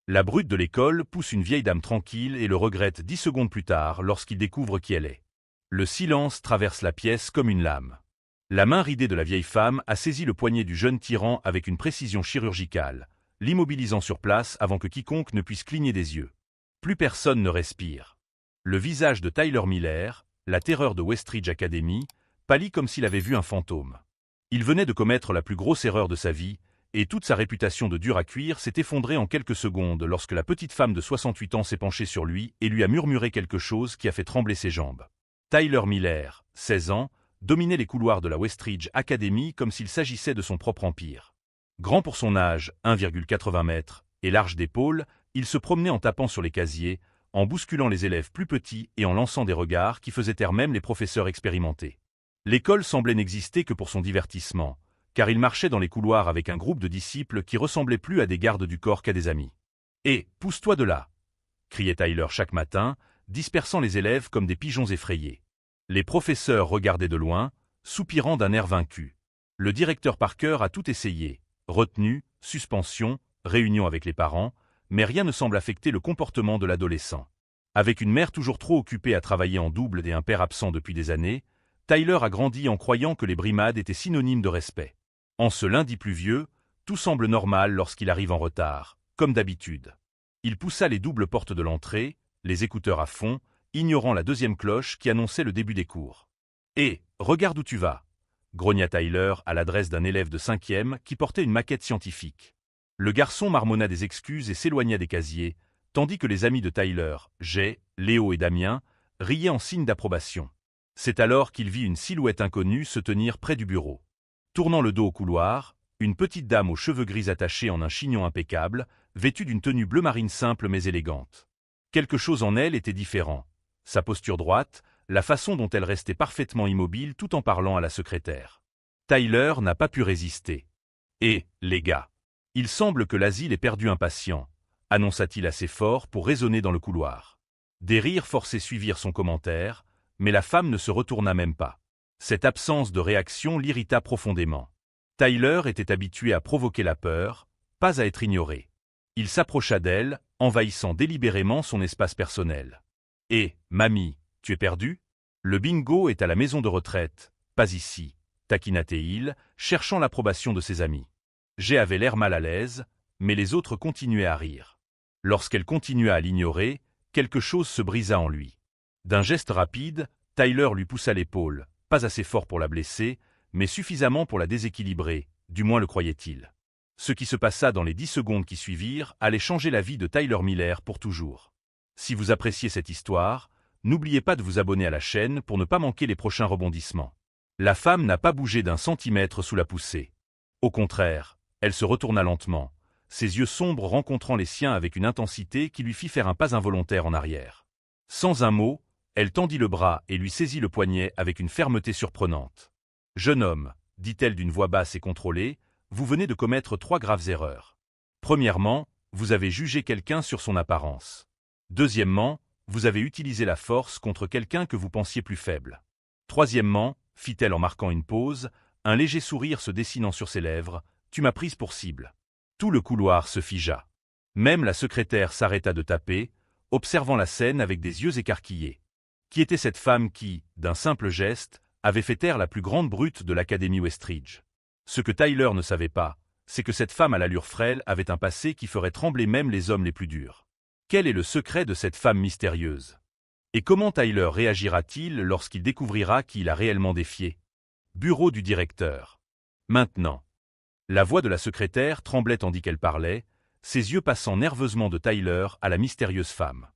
La brute de l'école pousse une vieille dame tranquille et le regrette 10 secondes plus tard lorsqu'il découvre qui elle est. Le silence traverse la pièce comme une lame. La main ridée de la vieille femme a saisi le poignet du jeune tyran avec une précision chirurgicale, l'immobilisant sur place avant que quiconque ne puisse cligner des yeux. Plus personne ne respire. Le visage de Tyler Miller, la terreur de Westridge Academy, pâlit comme s'il avait vu un fantôme. Il venait de commettre la plus grosse erreur de sa vie, et toute sa réputation de dur à cuire s'est effondrée en quelques secondes lorsque la petite femme de 68 ans s'est penchée sur lui et lui a murmuré quelque chose qui a fait trembler ses jambes. Tyler Miller, 16 ans, dominait les couloirs de la Westridge Academy comme s'il s'agissait de son propre empire. Grand pour son âge, 1,80 m, et large d'épaules, il se promenait en tapant sur les casiers, en bousculant les élèves plus petits et en lançant des regards qui faisaient taire même les professeurs expérimentés. L'école semblait n'exister que pour son divertissement, car il marchait dans les couloirs avec un groupe de disciples qui ressemblaient plus à des gardes du corps qu'à des amis. « Hé, pousse-toi de là !» criait Tyler chaque matin, dispersant les élèves comme des pigeons effrayés. Les professeurs regardaient de loin, soupirant d'un air vaincu. Le directeur Parker a tout essayé, retenue, suspension, réunion avec les parents, mais rien ne semble affecter le comportement de l'adolescent. Avec une mère toujours trop occupée à travailler en double et un père absent depuis des années, Tyler a grandi en croyant que les brimades étaient synonymes de respect. En ce lundi pluvieux, tout semble normal lorsqu'il arrive en retard, comme d'habitude. Il poussa les doubles portes de l'entrée, les écouteurs à fond, ignorant la deuxième cloche qui annonçait le début des cours. « Hé, regarde où tu vas !» grogna Tyler à l'adresse d'un élève de 5e qui portait une maquette scientifique. Le garçon marmonna des excuses et s'éloigna des casiers, tandis que les amis de Tyler, Jay, Léo et Damien, riaient en signe d'approbation. C'est alors qu'il vit une silhouette inconnue se tenir près du bureau. Tournant le dos au couloir, une petite dame aux cheveux gris attachés en un chignon impeccable, vêtue d'une tenue bleu marine simple mais élégante. Quelque chose en elle était différent. Sa posture droite, la façon dont elle restait parfaitement immobile tout en parlant à la secrétaire. Tyler n'a pas pu résister. « Eh, les gars, il semble que l'asile ait perdu un patient », annonça-t-il assez fort pour résonner dans le couloir. Des rires forcés suivirent son commentaire, mais la femme ne se retourna même pas. Cette absence de réaction l'irrita profondément. Tyler était habitué à provoquer la peur, pas à être ignoré. Il s'approcha d'elle, envahissant délibérément son espace personnel. « Hé, mamie, tu es perdue ? Le bingo est à la maison de retraite, pas ici, » taquina-t-il, cherchant l'approbation de ses amis. Jay avait l'air mal à l'aise, mais les autres continuaient à rire. Lorsqu'elle continua à l'ignorer, quelque chose se brisa en lui. D'un geste rapide, Tyler lui poussa l'épaule, pas assez fort pour la blesser, mais suffisamment pour la déséquilibrer, du moins le croyait-il. Ce qui se passa dans les 10 secondes qui suivirent allait changer la vie de Tyler Miller pour toujours. Si vous appréciez cette histoire, n'oubliez pas de vous abonner à la chaîne pour ne pas manquer les prochains rebondissements. La femme n'a pas bougé d'un centimètre sous la poussée. Au contraire, elle se retourna lentement, ses yeux sombres rencontrant les siens avec une intensité qui lui fit faire un pas involontaire en arrière. Sans un mot, elle tendit le bras et lui saisit le poignet avec une fermeté surprenante. « Jeune homme, dit-elle d'une voix basse et contrôlée, vous venez de commettre 3 graves erreurs. Premièrement, vous avez jugé quelqu'un sur son apparence. Deuxièmement, vous avez utilisé la force contre quelqu'un que vous pensiez plus faible. Troisièmement, fit-elle en marquant une pause, un léger sourire se dessinant sur ses lèvres, tu m'as prise pour cible. » Tout le couloir se figea. Même la secrétaire s'arrêta de taper, observant la scène avec des yeux écarquillés. Qui était cette femme qui, d'un simple geste, avait fait taire la plus grande brute de l'Académie Westridge? Ce que Tyler ne savait pas, c'est que cette femme à l'allure frêle avait un passé qui ferait trembler même les hommes les plus durs. Quel est le secret de cette femme mystérieuse? Et comment Tyler réagira-t-il lorsqu'il découvrira qui il a réellement défié? Bureau du directeur. Maintenant. La voix de la secrétaire tremblait tandis qu'elle parlait, ses yeux passant nerveusement de Tyler à la mystérieuse femme.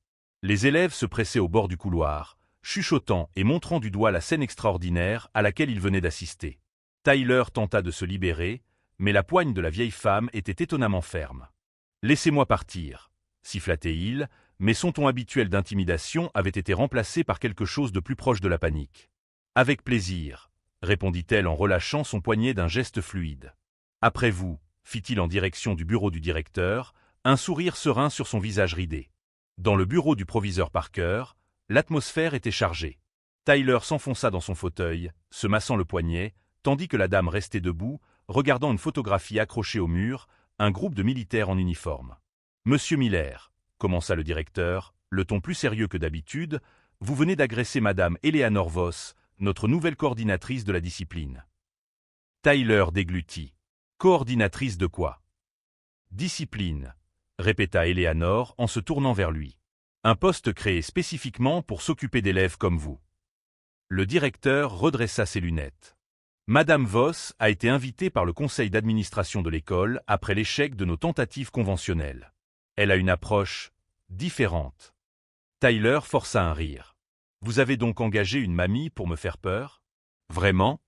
Les élèves se pressaient au bord du couloir, chuchotant et montrant du doigt la scène extraordinaire à laquelle ils venaient d'assister. Tyler tenta de se libérer, mais la poigne de la vieille femme était étonnamment ferme. « Laissez-moi partir », siffla-t-il, mais son ton habituel d'intimidation avait été remplacé par quelque chose de plus proche de la panique. « Avec plaisir », répondit-elle en relâchant son poignet d'un geste fluide. « Après vous », fit-il en direction du bureau du directeur, un sourire serein sur son visage ridé. Dans le bureau du proviseur Parker, l'atmosphère était chargée. Tyler s'enfonça dans son fauteuil, se massant le poignet, tandis que la dame restait debout, regardant une photographie accrochée au mur, un groupe de militaires en uniforme. « Monsieur Miller, commença le directeur, le ton plus sérieux que d'habitude, vous venez d'agresser Madame Eleanor Voss, notre nouvelle coordinatrice de la discipline. Tyler déglutit. Coordinatrice de quoi? Discipline, répéta Eleanor en se tournant vers lui. Un poste créé spécifiquement pour s'occuper d'élèves comme vous. Le directeur redressa ses lunettes. Madame Voss a été invitée par le conseil d'administration de l'école après l'échec de nos tentatives conventionnelles. Elle a une approche différente. Tyler força un rire. Vous avez donc engagé une mamie pour me faire peur? Vraiment?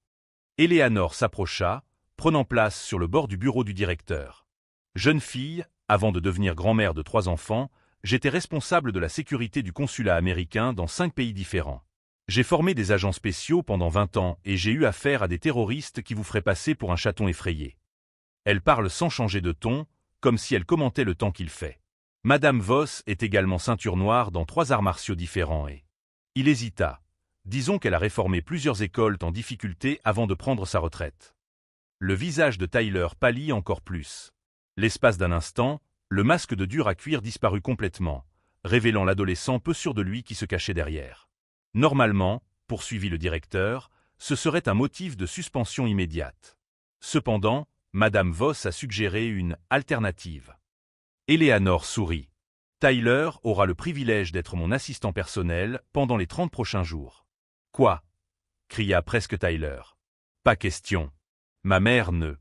Eleanor s'approcha, prenant place sur le bord du bureau du directeur. Jeune fille, avant de devenir grand-mère de 3 enfants, j'étais responsable de la sécurité du consulat américain dans 5 pays différents. J'ai formé des agents spéciaux pendant 20 ans et j'ai eu affaire à des terroristes qui vous feraient passer pour un chaton effrayé. Elle parle sans changer de ton, comme si elle commentait le temps qu'il fait. Madame Voss est également ceinture noire dans 3 arts martiaux différents et... Il hésita. Disons qu'elle a réformé plusieurs écoles en difficulté avant de prendre sa retraite. Le visage de Tyler pâlit encore plus. L'espace d'un instant, le masque de dur à cuir disparut complètement, révélant l'adolescent peu sûr de lui qui se cachait derrière. Normalement, poursuivit le directeur, ce serait un motif de suspension immédiate. Cependant, Madame Voss a suggéré une alternative. Eleanor sourit. Tyler aura le privilège d'être mon assistant personnel pendant les 30 prochains jours. Quoi? Cria presque Tyler. Pas question. Ma mère ne.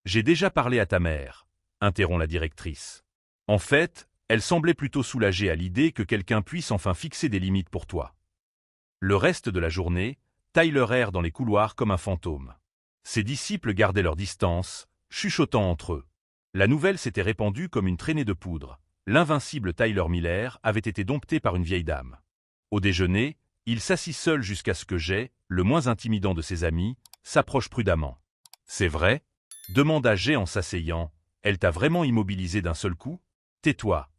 J'ai déjà parlé à ta mère, interrompt la directrice. En fait, elle semblait plutôt soulagée à l'idée que quelqu'un puisse enfin fixer des limites pour toi. Le reste de la journée, Tyler erre dans les couloirs comme un fantôme. Ses disciples gardaient leur distance, chuchotant entre eux. La nouvelle s'était répandue comme une traînée de poudre. L'invincible Tyler Miller avait été dompté par une vieille dame. Au déjeuner, il s'assit seul jusqu'à ce que Jay, le moins intimidant de ses amis, s'approche prudemment. « C'est vrai ?» demanda Jay en s'asseyant. « Elle t'a vraiment immobilisé d'un seul coup ?»« Tais-toi »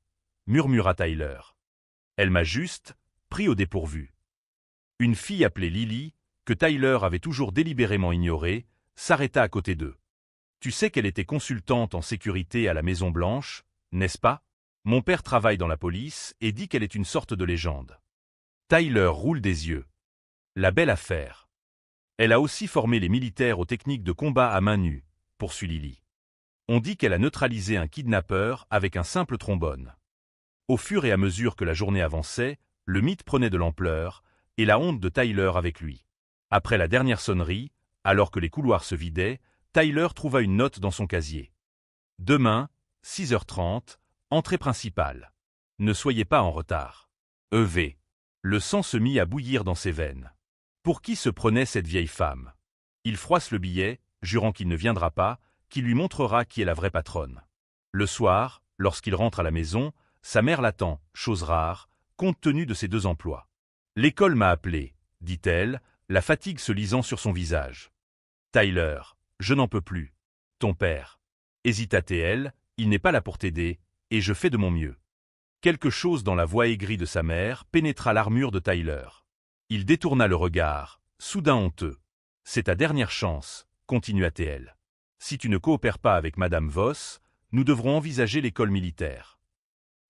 murmura Tyler. « Elle m'a juste pris au dépourvu. » Une fille appelée Lily, que Tyler avait toujours délibérément ignorée, s'arrêta à côté d'eux. « Tu sais qu'elle était consultante en sécurité à la Maison-Blanche, n'est-ce pas? Mon père travaille dans la police et dit qu'elle est une sorte de légende. » Tyler roule des yeux. La belle affaire. Elle a aussi formé les militaires aux techniques de combat à main nue, poursuit Lily. On dit qu'elle a neutralisé un kidnappeur avec un simple trombone. Au fur et à mesure que la journée avançait, le mythe prenait de l'ampleur, et la honte de Tyler avec lui. Après la dernière sonnerie, alors que les couloirs se vidaient, Tyler trouva une note dans son casier. Demain, 6h30, entrée principale. Ne soyez pas en retard. EV. Le sang se mit à bouillir dans ses veines. Pour qui se prenait cette vieille femme? Il froisse le billet, jurant qu'il ne viendra pas, qui lui montrera qui est la vraie patronne. Le soir, lorsqu'il rentre à la maison, sa mère l'attend, chose rare, compte tenu de ses 2 emplois. « L'école m'a appelé, dit-elle, la fatigue se lisant sur son visage. « Tyler, je n'en peux plus. Ton père. » Hésita-t-elle, il n'est pas là pour t'aider, et je fais de mon mieux. Quelque chose dans la voix aigrie de sa mère pénétra l'armure de Tyler. Il détourna le regard, soudain honteux. « C'est ta dernière chance, continua-t-elle. Si tu ne coopères pas avec Madame Voss, nous devrons envisager l'école militaire. »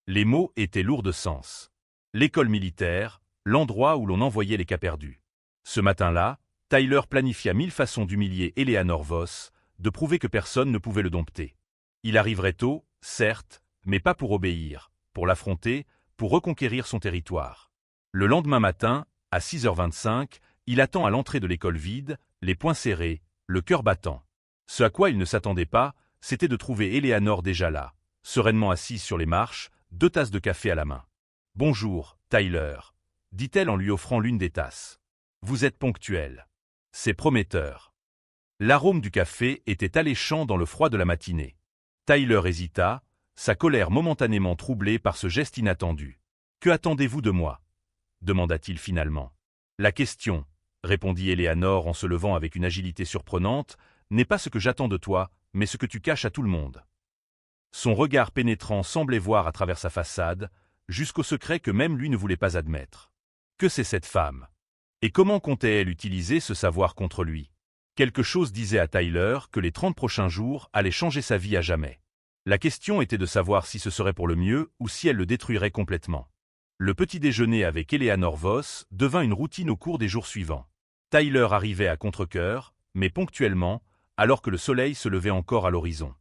Les mots étaient lourds de sens. L'école militaire, l'endroit où l'on envoyait les cas perdus. Ce matin-là, Tyler planifia 1000 façons d'humilier Eleanor Voss, de prouver que personne ne pouvait le dompter. Il arriverait tôt, certes, mais pas pour obéir, pour l'affronter, pour reconquérir son territoire. Le lendemain matin, à 6h25, il attend à l'entrée de l'école vide, les poings serrés, le cœur battant. Ce à quoi il ne s'attendait pas, c'était de trouver Eleanor déjà là, sereinement assise sur les marches, 2 tasses de café à la main. « Bonjour, Tyler, » dit-elle en lui offrant l'une des tasses. « Vous êtes ponctuel. C'est prometteur. » L'arôme du café était alléchant dans le froid de la matinée. Tyler hésita, sa colère momentanément troublée par ce geste inattendu. « Que attendez-vous de moi » demanda-t-il finalement. « La question, » répondit Eleanor en se levant avec une agilité surprenante, « n'est pas ce que j'attends de toi, mais ce que tu caches à tout le monde. » Son regard pénétrant semblait voir à travers sa façade, jusqu'au secret que même lui ne voulait pas admettre. Que c'est cette femme? Et comment comptait-elle utiliser ce savoir contre lui? Quelque chose disait à Tyler que les 30 prochains jours allaient changer sa vie à jamais. La question était de savoir si ce serait pour le mieux ou si elle le détruirait complètement. Le petit déjeuner avec Eleanor Voss devint une routine au cours des jours suivants. Tyler arrivait à contre-cœur, mais ponctuellement, alors que le soleil se levait encore à l'horizon.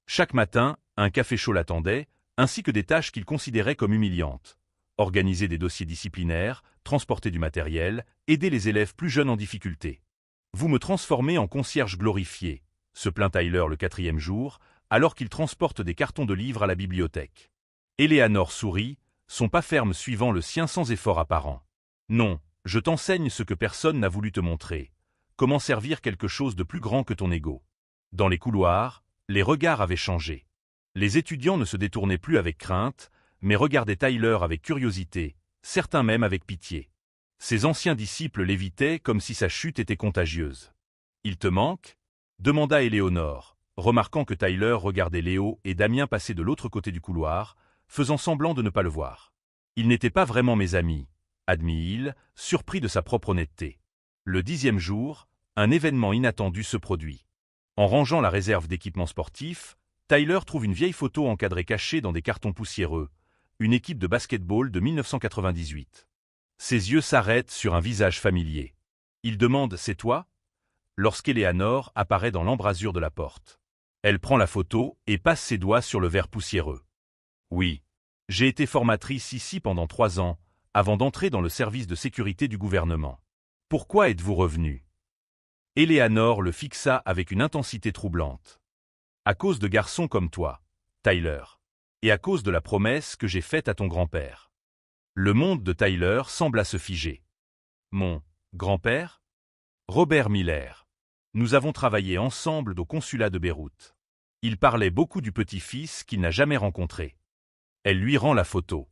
Chaque matin, un café chaud l'attendait, ainsi que des tâches qu'il considérait comme humiliantes. Organiser des dossiers disciplinaires, transporter du matériel, aider les élèves plus jeunes en difficulté. « Vous me transformez en concierge glorifié », se plaint Tyler le 4e jour, alors qu'il transporte des cartons de livres à la bibliothèque. Eleanor sourit, son pas ferme suivant le sien sans effort apparent. « Non, je t'enseigne ce que personne n'a voulu te montrer. Comment servir quelque chose de plus grand que ton ego. » Dans les couloirs, les regards avaient changé. Les étudiants ne se détournaient plus avec crainte, mais regardaient Tyler avec curiosité, certains même avec pitié. Ses anciens disciples l'évitaient comme si sa chute était contagieuse. « Il te manque » demanda Éléonore, remarquant que Tyler regardait Léo et Damien passer de l'autre côté du couloir, faisant semblant de ne pas le voir. « Ils n'étaient pas vraiment mes amis », admit-il, surpris de sa propre honnêteté. Le 10e jour, un événement inattendu se produit. En rangeant la réserve d'équipements sportifs, Tyler trouve une vieille photo encadrée cachée dans des cartons poussiéreux, une équipe de basket-ball de 1998. Ses yeux s'arrêtent sur un visage familier. Il demande « C'est toi ?» lorsqu'Eleanor apparaît dans l'embrasure de la porte. Elle prend la photo et passe ses doigts sur le verre poussiéreux. « Oui, j'ai été formatrice ici pendant 3 ans, avant d'entrer dans le service de sécurité du gouvernement. Pourquoi êtes-vous revenu ?» Eleanor le fixa avec une intensité troublante. « À cause de garçons comme toi, Tyler. Et à cause de la promesse que j'ai faite à ton grand-père. » Le monde de Tyler sembla se figer. « Mon grand-père » Robert Miller. Nous avons travaillé ensemble au consulat de Beyrouth. Il parlait beaucoup du petit-fils qu'il n'a jamais rencontré. Elle lui rend la photo.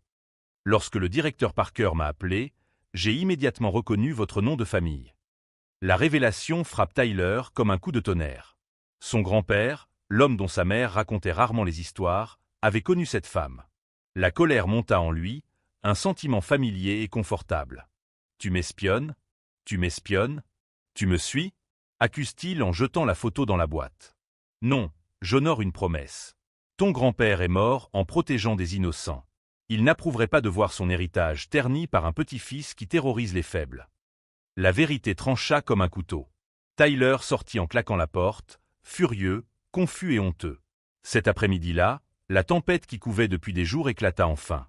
Lorsque le directeur Parker m'a appelé, j'ai immédiatement reconnu votre nom de famille. La révélation frappe Tyler comme un coup de tonnerre. Son grand-père, l'homme dont sa mère racontait rarement les histoires, avait connu cette femme. La colère monta en lui, un sentiment familier et confortable. « Tu m'espionnes ? Tu m'espionnes ? Tu me suis ?» accuse-t-il en jetant la photo dans la boîte. « Non, j'honore une promesse. Ton grand-père est mort en protégeant des innocents. Il n'approuverait pas de voir son héritage terni par un petit-fils qui terrorise les faibles. » La vérité trancha comme un couteau. Tyler sortit en claquant la porte, furieux, confus et honteux. Cet après-midi-là, la tempête qui couvait depuis des jours éclata enfin.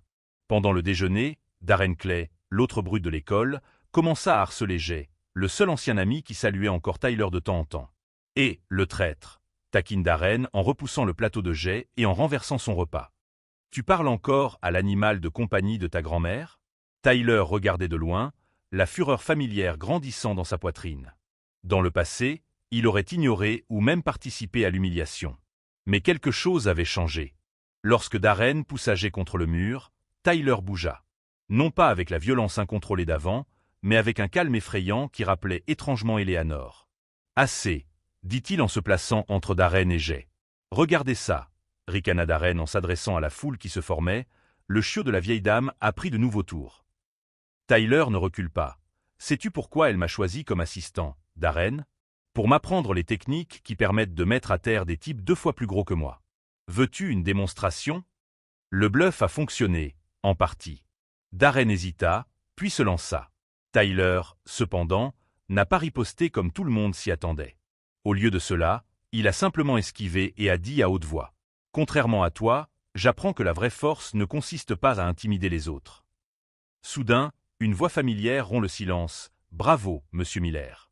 Pendant le déjeuner, Darren Clay, l'autre brute de l'école, commença à harceler Jay, le seul ancien ami qui saluait encore Tyler de temps en temps. « Et, le traître !» taquine Darren en repoussant le plateau de Jay et en renversant son repas. « Tu parles encore à l'animal de compagnie de ta grand-mère ?» Tyler regardait de loin, la fureur familière grandissant dans sa poitrine. Dans le passé, il aurait ignoré ou même participé à l'humiliation. Mais quelque chose avait changé. Lorsque Darren poussa Jay contre le mur, Tyler bougea. Non pas avec la violence incontrôlée d'avant, mais avec un calme effrayant qui rappelait étrangement Eleanor. « Assez !» dit-il en se plaçant entre Darren et Jay. « Regardez ça !» ricana Darren en s'adressant à la foule qui se formait. Le chiot de la vieille dame a pris de nouveaux tours. Tyler ne recule pas. « Sais-tu pourquoi elle m'a choisi comme assistant, Darren ? Pour m'apprendre les techniques qui permettent de mettre à terre des types 2 fois plus gros que moi. Veux-tu une démonstration ?» Le bluff a fonctionné, en partie. Darren hésita, puis se lança. Tyler, cependant, n'a pas riposté comme tout le monde s'y attendait. Au lieu de cela, il a simplement esquivé et a dit à haute voix. « Contrairement à toi, j'apprends que la vraie force ne consiste pas à intimider les autres. » Soudain, une voix familière rompt le silence. « Bravo, monsieur Miller. »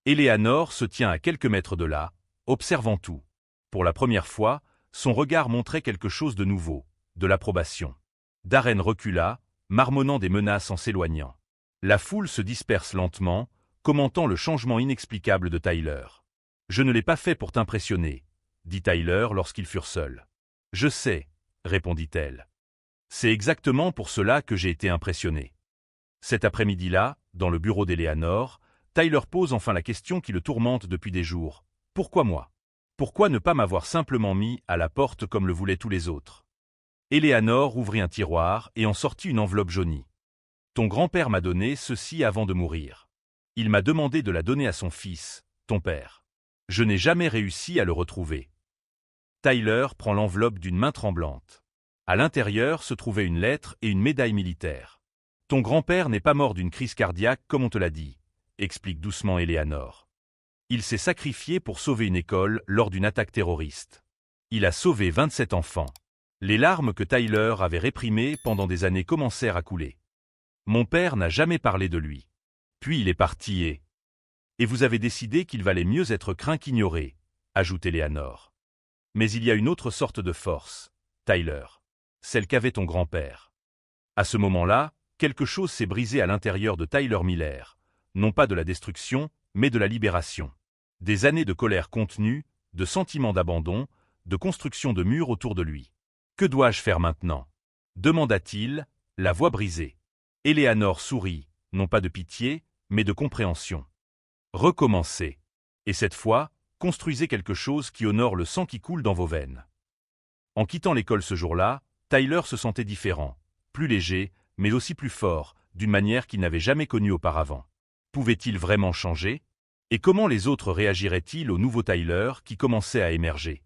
Eleanor se tient à quelques mètres de là, observant tout. Pour la première fois, son regard montrait quelque chose de nouveau, de l'approbation. Darren recula, marmonnant des menaces en s'éloignant. La foule se disperse lentement, commentant le changement inexplicable de Tyler. « Je ne l'ai pas fait pour t'impressionner, » dit Tyler lorsqu'ils furent seuls. « Je sais, » répondit-elle. « C'est exactement pour cela que j'ai été impressionné. » Cet après-midi-là, dans le bureau d'Eleanor, Tyler pose enfin la question qui le tourmente depuis des jours. « Pourquoi moi ? Pourquoi ne pas m'avoir simplement mis à la porte comme le voulaient tous les autres ?» Eleanor ouvrit un tiroir et en sortit une enveloppe jaunie. « Ton grand-père m'a donné ceci avant de mourir. Il m'a demandé de la donner à son fils, ton père. Je n'ai jamais réussi à le retrouver. » Tyler prend l'enveloppe d'une main tremblante. À l'intérieur se trouvait une lettre et une médaille militaire. « Ton grand-père n'est pas mort d'une crise cardiaque comme on te l'a dit », explique doucement Eleanor. Il s'est sacrifié pour sauver une école lors d'une attaque terroriste. Il a sauvé 27 enfants. Les larmes que Tyler avait réprimées pendant des années commencèrent à couler. Mon père n'a jamais parlé de lui. Puis il est parti et vous avez décidé qu'il valait mieux être craint qu'ignoré, ajoute Eleanor. Mais il y a une autre sorte de force, Tyler. Celle qu'avait ton grand-père. À ce moment-là, quelque chose s'est brisé à l'intérieur de Tyler Miller, non pas de la destruction, mais de la libération. Des années de colère contenue, de sentiments d'abandon, de construction de murs autour de lui. « Que dois-je faire maintenant » demanda-t-il, la voix brisée. Eleanor sourit, non pas de pitié, mais de compréhension. Recommencez. Et cette fois, construisez quelque chose qui honore le sang qui coule dans vos veines. En quittant l'école ce jour-là, Tyler se sentait différent, plus léger, mais aussi plus fort, d'une manière qu'il n'avait jamais connue auparavant. Pouvait-il vraiment changer? Et comment les autres réagiraient-ils au nouveau Tyler qui commençait à émerger?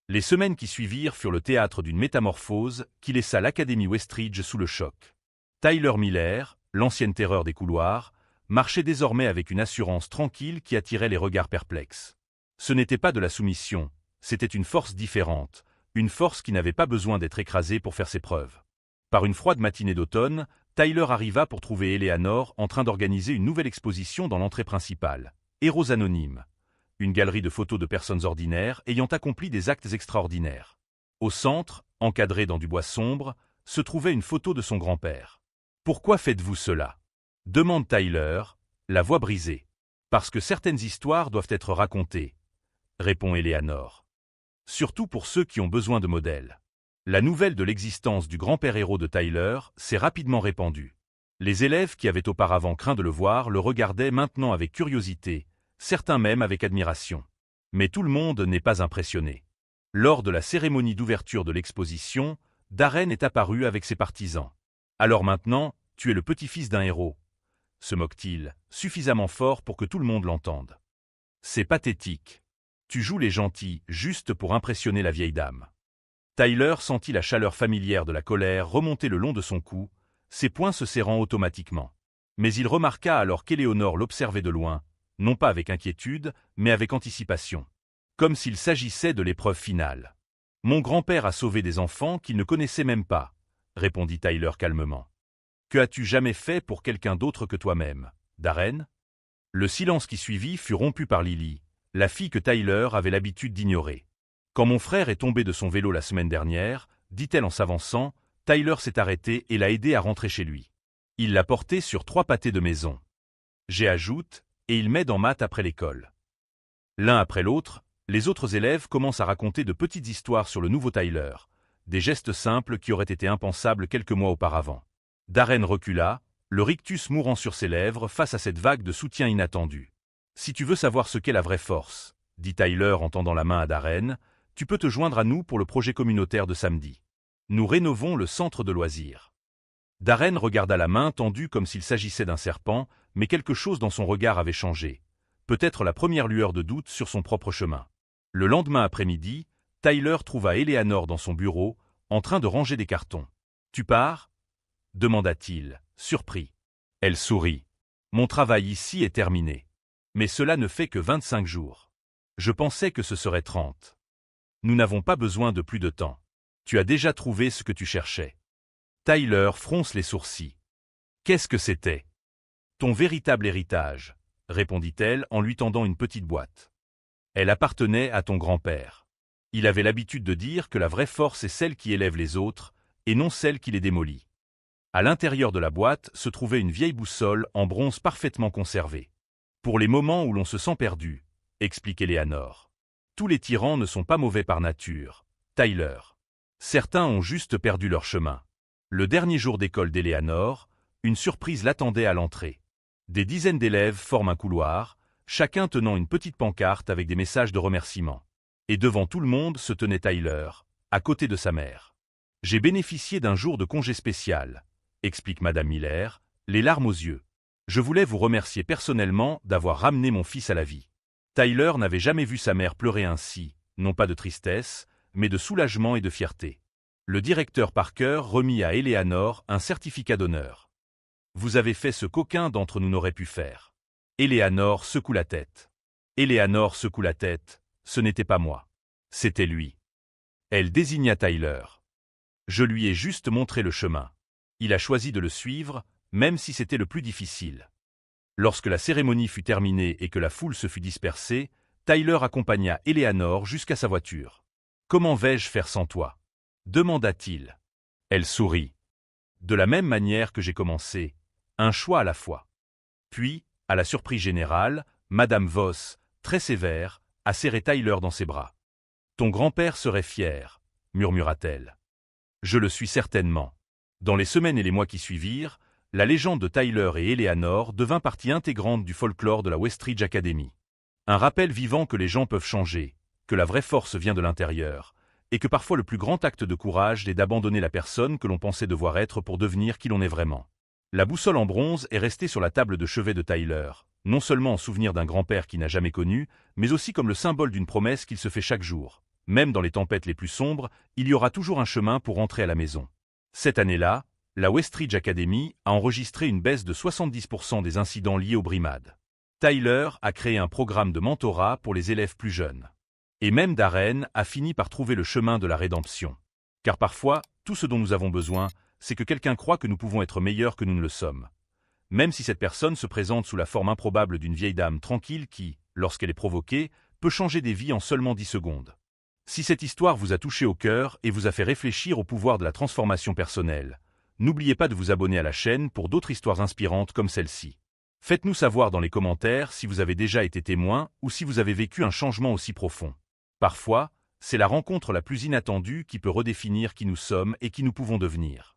Les semaines qui suivirent furent le théâtre d'une métamorphose qui laissa l'Académie Westridge sous le choc. Tyler Miller, l'ancienne terreur des couloirs, marchait désormais avec une assurance tranquille qui attirait les regards perplexes. Ce n'était pas de la soumission, c'était une force différente, une force qui n'avait pas besoin d'être écrasée pour faire ses preuves. Par une froide matinée d'automne, Tyler arriva pour trouver Eleanor en train d'organiser une nouvelle exposition dans l'entrée principale, Héros anonymes, une galerie de photos de personnes ordinaires ayant accompli des actes extraordinaires. Au centre, encadré dans du bois sombre, se trouvait une photo de son grand-père. « Pourquoi faites-vous cela » demande Tyler, la voix brisée. « Parce que certaines histoires doivent être racontées » répond Eleanor. « Surtout pour ceux qui ont besoin de modèles. » La nouvelle de l'existence du grand-père héros de Tyler s'est rapidement répandue. Les élèves qui avaient auparavant craint de le voir le regardaient maintenant avec curiosité, certains même avec admiration. Mais tout le monde n'est pas impressionné. Lors de la cérémonie d'ouverture de l'exposition, Darren est apparu avec ses partisans. « Alors maintenant, tu es le petit-fils d'un héros », se moque-t-il, suffisamment fort pour que tout le monde l'entende. « C'est pathétique. Tu joues les gentils juste pour impressionner la vieille dame. » Tyler sentit la chaleur familière de la colère remonter le long de son cou, ses poings se serrant automatiquement. Mais il remarqua alors qu'Éléonore l'observait de loin, non pas avec inquiétude, mais avec anticipation. Comme s'il s'agissait de l'épreuve finale. « Mon grand-père a sauvé des enfants qu'il ne connaissait même pas, » répondit Tyler calmement. « Que as-tu jamais fait pour quelqu'un d'autre que toi-même, Darren ?» Le silence qui suivit fut rompu par Lily, la fille que Tyler avait l'habitude d'ignorer. « Quand mon frère est tombé de son vélo la semaine dernière, dit-elle en s'avançant, Tyler s'est arrêté et l'a aidé à rentrer chez lui. Il l'a porté sur 3 pâtés de maison. J'ajoute, et il m'aide en maths après l'école. » L'un après l'autre, les autres élèves commencent à raconter de petites histoires sur le nouveau Tyler, des gestes simples qui auraient été impensables quelques mois auparavant. Darren recula, le rictus mourant sur ses lèvres face à cette vague de soutien inattendu. « Si tu veux savoir ce qu'est la vraie force, » dit Tyler en tendant la main à Darren, « tu peux te joindre à nous pour le projet communautaire de samedi. Nous rénovons le centre de loisirs. » Darren regarda la main tendue comme s'il s'agissait d'un serpent, mais quelque chose dans son regard avait changé. Peut-être la première lueur de doute sur son propre chemin. Le lendemain après-midi, Tyler trouva Eleanor dans son bureau, en train de ranger des cartons. « Tu pars » demanda-t-il, surpris. Elle sourit. « Mon travail ici est terminé. Mais cela ne fait que 25 jours. Je pensais que ce serait 30. Nous n'avons pas besoin de plus de temps. Tu as déjà trouvé ce que tu cherchais. » Tyler fronce les sourcils. « Qu'est-ce que c'était ?»« Ton véritable héritage, » répondit-elle en lui tendant une petite boîte. Elle appartenait à ton grand-père. Il avait l'habitude de dire que la vraie force est celle qui élève les autres, et non celle qui les démolit. À l'intérieur de la boîte se trouvait une vieille boussole en bronze parfaitement conservée. « Pour les moments où l'on se sent perdu, » explique Eleanor. « Tous les tyrans ne sont pas mauvais par nature, Tyler. Certains ont juste perdu leur chemin. » Le dernier jour d'école d'Eleanor, une surprise l'attendait à l'entrée. Des dizaines d'élèves forment un couloir, chacun tenant une petite pancarte avec des messages de remerciement. Et devant tout le monde se tenait Tyler, à côté de sa mère. « J'ai bénéficié d'un jour de congé spécial, » explique Madame Miller, les larmes aux yeux. « Je voulais vous remercier personnellement d'avoir ramené mon fils à la vie. » Tyler n'avait jamais vu sa mère pleurer ainsi, non pas de tristesse, mais de soulagement et de fierté. Le directeur Parker remit à Eleanor un certificat d'honneur. « Vous avez fait ce qu'aucun d'entre nous n'aurait pu faire. » Eleanor secoue la tête. Eleanor secoue la tête, ce n'était pas moi. C'était lui. Elle désigna Tyler. Je lui ai juste montré le chemin. Il a choisi de le suivre, même si c'était le plus difficile. Lorsque la cérémonie fut terminée et que la foule se fut dispersée, Tyler accompagna Eleanor jusqu'à sa voiture. « Comment vais-je faire sans toi ?» demanda-t-il. Elle sourit. « De la même manière que j'ai commencé, un choix à la fois. » Puis, à la surprise générale, Madame Voss, très sévère, a serré Tyler dans ses bras. « Ton grand-père serait fier, » murmura-t-elle. « Je le suis certainement. » Dans les semaines et les mois qui suivirent, la légende de Tyler et Eleanor devint partie intégrante du folklore de la Westridge Academy. Un rappel vivant que les gens peuvent changer, que la vraie force vient de l'intérieur, et que parfois le plus grand acte de courage est d'abandonner la personne que l'on pensait devoir être pour devenir qui l'on est vraiment. La boussole en bronze est restée sur la table de chevet de Tyler, non seulement en souvenir d'un grand-père qu'il n'a jamais connu, mais aussi comme le symbole d'une promesse qu'il se fait chaque jour. Même dans les tempêtes les plus sombres, il y aura toujours un chemin pour rentrer à la maison. Cette année-là, la Westridge Academy a enregistré une baisse de 70% des incidents liés aux brimades. Tyler a créé un programme de mentorat pour les élèves plus jeunes. Et même Darren a fini par trouver le chemin de la rédemption. Car parfois, tout ce dont nous avons besoin, c'est que quelqu'un croie que nous pouvons être meilleurs que nous ne le sommes. Même si cette personne se présente sous la forme improbable d'une vieille dame tranquille qui, lorsqu'elle est provoquée, peut changer des vies en seulement 10 secondes. Si cette histoire vous a touché au cœur et vous a fait réfléchir au pouvoir de la transformation personnelle, n'oubliez pas de vous abonner à la chaîne pour d'autres histoires inspirantes comme celle-ci. Faites-nous savoir dans les commentaires si vous avez déjà été témoin ou si vous avez vécu un changement aussi profond. Parfois, c'est la rencontre la plus inattendue qui peut redéfinir qui nous sommes et qui nous pouvons devenir.